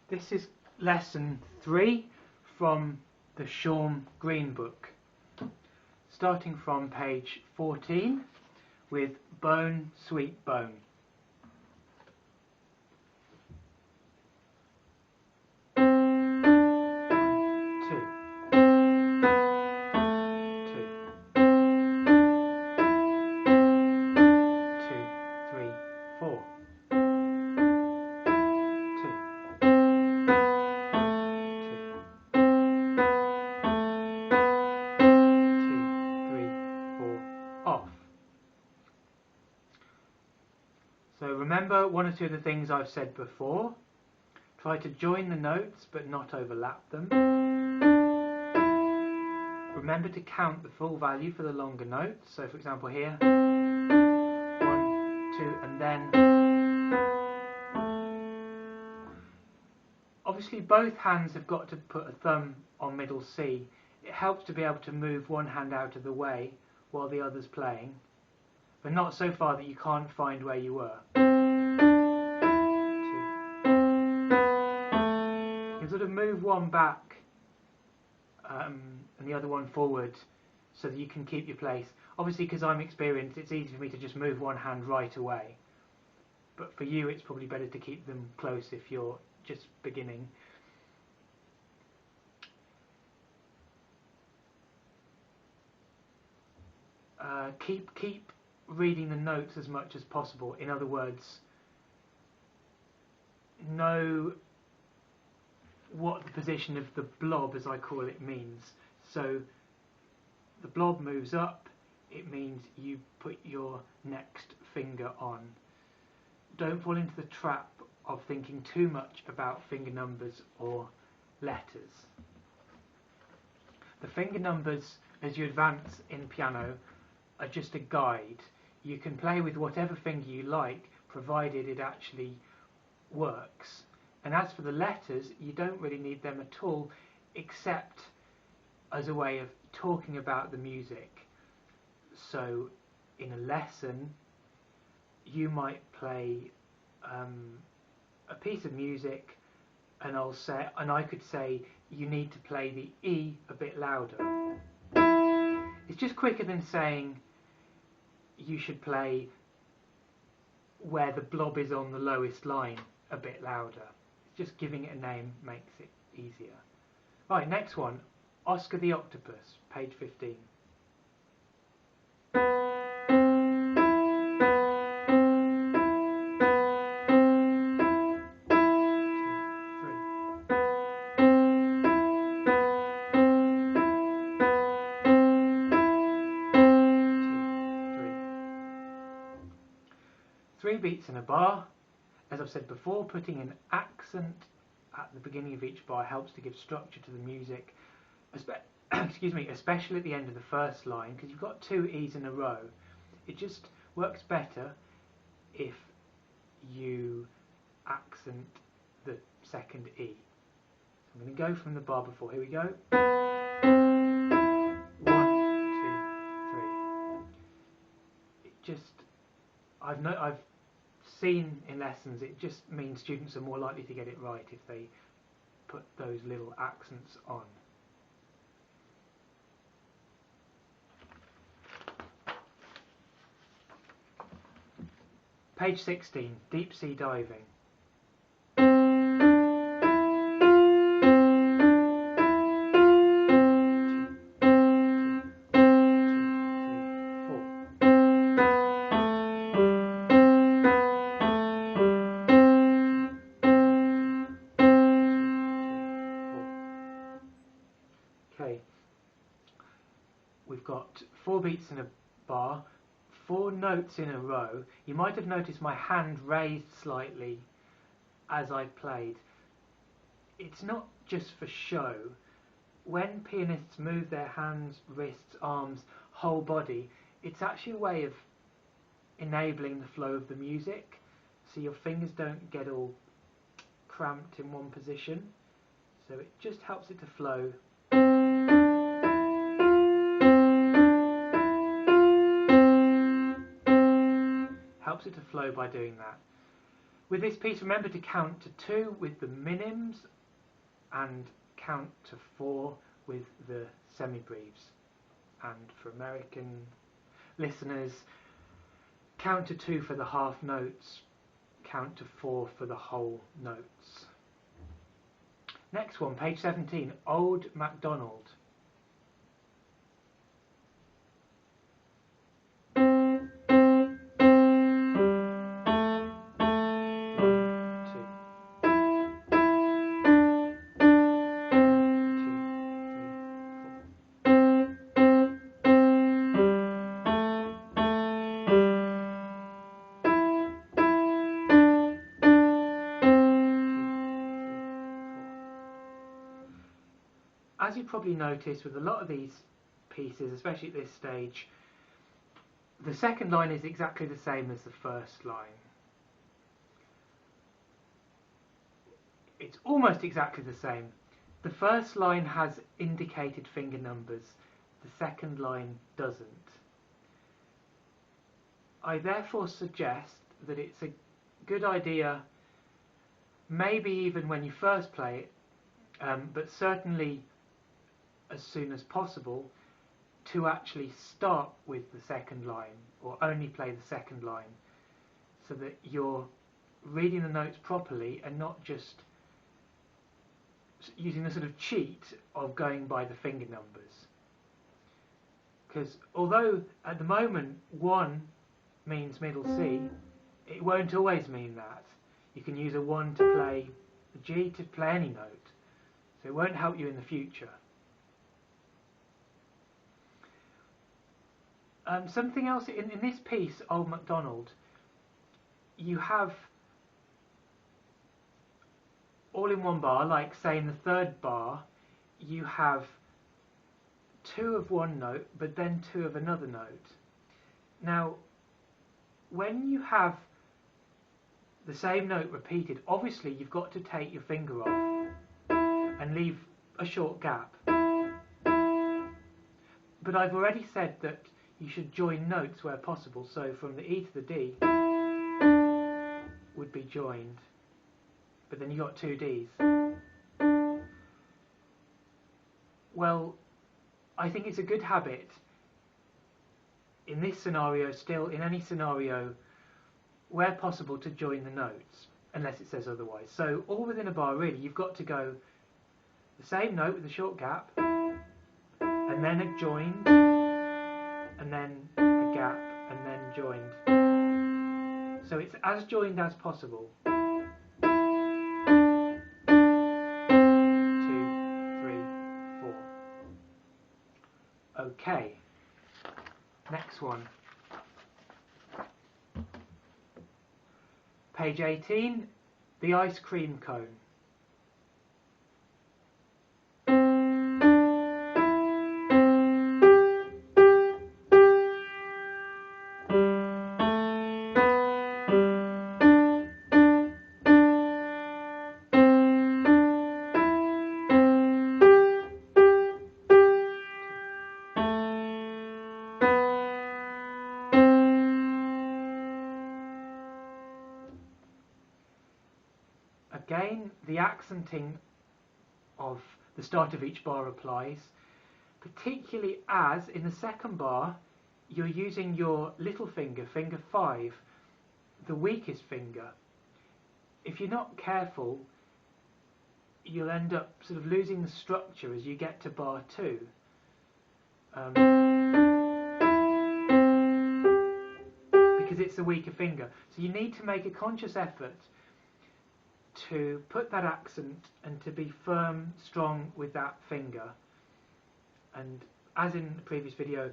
This is lesson 3 from the Schaum Green Book, starting from page 14 with Bone, Sweet Bone. So remember one or two of the things I've said before. Try to join the notes but not overlap them. Remember to count the full value for the longer notes. So for example here, 1, 2, and then. Obviously both hands have got to put a thumb on middle C. It helps to be able to move one hand out of the way while the other's playing, but not so far that you can't find where you were. 2. You can sort of move one back and the other one forward so that you can keep your place. Obviously, because I'm experienced, it's easy for me to just move one hand right away. But for you, it's probably better to keep them close if you're just beginning. Keep reading the notes as much as possible. In other words, know what the position of the blob, as I call it, means. So the blob moves up, it means you put your next finger on. Don't fall into the trap of thinking too much about finger numbers or letters. The finger numbers, as you advance in piano, are just a guide. You can play with whatever finger you like, provided it actually works. And as for the letters, you don't really need them at all, except as a way of talking about the music. So in a lesson, you might play a piece of music, and I could say you need to play the E a bit louder. It's just quicker than saying you should play where the blob is on the lowest line a bit louder. Just giving it a name makes it easier. Right, next one, Oscar the Octopus, page 15. 3 beats in a bar. As I've said before, putting an accent at the beginning of each bar helps to give structure to the music, especially at the end of the first line, because you've got 2 E's in a row. It just works better if you accent the second E. So I'm going to go from the bar before. Here we go. 1, 2, 3. It just, I've seen in lessons, it just means students are more likely to get it right if they put those little accents on. Page 16, Deep Sea Diving. Okay, we've got 4 beats in a bar, 4 notes in a row. You might have noticed my hand raised slightly as I played. It's not just for show. When pianists move their hands, wrists, arms, whole body, it's actually a way of enabling the flow of the music, so your fingers don't get all cramped in one position. So it just helps it to flow. Helps it to flow by doing that. With this piece, remember to count to 2 with the minims and count to 4 with the semibreves. And for American listeners, count to 2 for the half notes, count to 4 for the whole notes. Next one, page 17, Old MacDonald. As you probably noticed with a lot of these pieces, especially at this stage, the second line is exactly the same as the first line. It's almost exactly the same. The first line has indicated finger numbers, the second line doesn't. I therefore suggest that it's a good idea, maybe even when you first play it, but certainly as soon as possible, to actually start with the second line, or only play the second line, so that you're reading the notes properly and not just using the sort of cheat of going by the finger numbers. Because although at the moment 1 means middle C, it won't always mean that. You can use a 1 to play a G to play any note, so it won't help you in the future. Something else in this piece, Old MacDonald, you have all in one bar, like say in the third bar, you have 2 of one note, but then 2 of another note. Now, when you have the same note repeated, obviously you've got to take your finger off and leave a short gap. But I've already said that you should join notes where possible, so from the E to the D would be joined, but then you got 2 Ds. Well, I think it's a good habit in this scenario, still in any scenario where possible, to join the notes, unless it says otherwise. So all within a bar really, you've got to go the same note with a short gap, and then a joined, and then a gap, and then joined. So it's as joined as possible. 2, 3, 4. Okay, next one. Page 18, the ice cream cone. Again, the accenting of the start of each bar applies, particularly as in the second bar you're using your little finger, finger 5, the weakest finger. If you're not careful, you'll end up sort of losing the structure as you get to bar 2. Because it's the weaker finger. So you need to make a conscious effort to put that accent and to be firm, strong with that finger. And as in the previous video,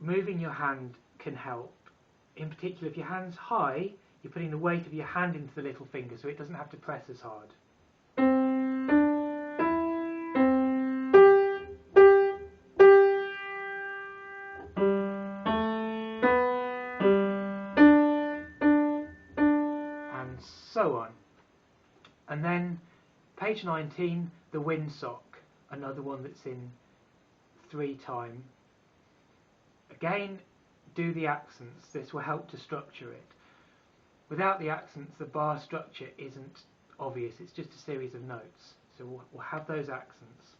moving your hand can help. In particular, if your hand's high, you're putting the weight of your hand into the little finger so it doesn't have to press as hard. And so on. And then page 19, the windsock, another one that's in 3 time. Again, do the accents. This will help to structure it. Without the accents, the bar structure isn't obvious, it's just a series of notes. So we'll have those accents.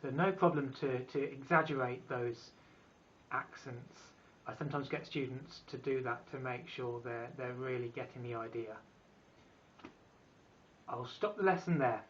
So no problem to exaggerate those accents. I sometimes get students to do that to make sure they're really getting the idea. I'll stop the lesson there.